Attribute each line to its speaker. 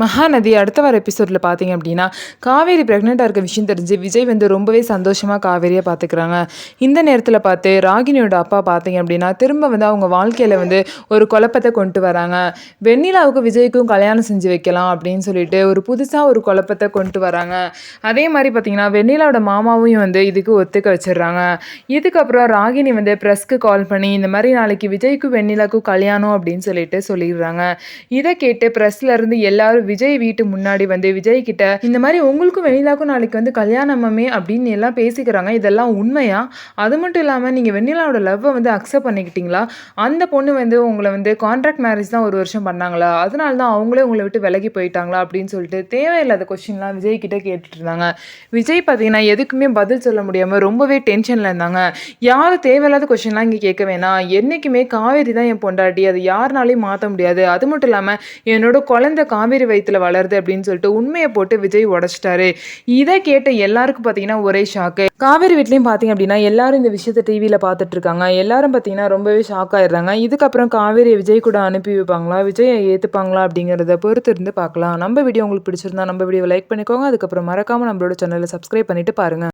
Speaker 1: மகாநதி அடுத்த வர எபிசோடில் பார்த்தீங்க அப்படின்னா, காவேரி ப்ரெக்னெண்ட்டாக இருக்க விஷயம் தெரிஞ்சு விஜய் வந்து ரொம்பவே சந்தோஷமாக காவேரியை பார்த்துக்கிறாங்க. இந்த நேரத்தில் பார்த்து ராகினியோட அப்பா பார்த்தீங்க அப்படின்னா, திரும்ப வந்து அவங்க வாழ்க்கையில் வந்து ஒரு குழப்பத்தை கொண்டு வராங்க. வெண்ணிலாவுக்கும் விஜய்க்கும் கல்யாணம் செஞ்சு வைக்கலாம் அப்படின்னு சொல்லிட்டு ஒரு புதுசாக ஒரு குழப்பத்தை கொண்டு வராங்க. அதே மாதிரி பார்த்தீங்கன்னா, வெண்ணிலாவோட மாமாவையும் வந்து இதுக்கு ஒத்துக்க வச்சிடுறாங்க. இதுக்கப்புறம் ராகினி வந்து ப்ரெஸ்க்கு கால் பண்ணி இந்த மாதிரி நாளைக்கு விஜய்க்கும் வெண்ணிலாவுக்கும் கல்யாணம் அப்படின்னு சொல்லிட்டு சொல்லிடுறாங்க. இதை கேட்டு ப்ரெஸ்லேருந்து எல்லாரும் விஜய் வீட்டு முன்னாடி வந்து விஜய் கிட்ட இந்த மாதிரி உங்களுக்கும் வெண்ணிலாவுக்கும் நாளைக்கு வந்து கல்யாணமே அப்படின்னு எல்லாம் பேசிக்கிறாங்க. இதெல்லாம் உண்மையா? அது மட்டும் இல்லாமல் நீங்கள் வெண்ணிலாவோட லவ்வை வந்து அக்செப்ட் பண்ணிக்கிட்டீங்களா? அந்த பொண்ணு வந்து உங்களை வந்து கான்ட்ராக்ட் மேரேஜ் தான் 1 வருஷம் பண்ணாங்களா? அதனால தான் அவங்களே உங்களை விட்டு விலகி போயிட்டாங்களா அப்படின்னு சொல்லிட்டு தேவையில்லாத கொஸ்டின்லாம் விஜய் கிட்ட கேட்டுட்டு இருந்தாங்க. விஜய் பார்த்தீங்கன்னா எதுக்குமே பதில் சொல்ல முடியாமல் ரொம்பவே டென்ஷனில் இருந்தாங்க. யாரும் தேவையில்லாத கொஸ்டின்லாம் இங்கே கேட்க வேணாம். என்றைக்குமே காவேரி தான் என் பொண்டாட்டி, அது யாருனாலையும் மாற்ற முடியாது. அது மட்டும் இல்லாமல் என்னோட குழந்தை காவேரி வயித்துல வளருது அப்படின்னு சொல்லிட்டு உண்மையை போட்டு விஜய் உடைச்சிட்டாரு. இதை கேட்ட எல்லாருக்கும் பார்த்தீங்கன்னா ஒரே ஷாக்கு. காவேரி வீட்லையும் பார்த்தீங்க அப்படின்னா எல்லாரும் இந்த விஷயத்தை டிவியில் பார்த்துட்டு இருக்காங்க. எல்லாரும் பார்த்தீங்கன்னா ரொம்பவே ஷாக் ஆயிடுறாங்க. இதுக்கப்புறம் காவேரியை விஜய் கூட அனுப்பி வைப்பாங்களா, விஜயை ஏற்றுப்பாங்களா அப்படிங்கிறத பொறுத்து இருந்து பார்க்கலாம். நம்ம வீடியோ உங்களுக்கு பிடிச்சிருந்தா நம்ம வீடியோவை லைக் பண்ணிக்கோங்க. அதுக்கப்புறம் மறக்காமல் நம்மளோட சேனலை சப்ஸ்கிரைப் பண்ணிட்டு பாருங்க.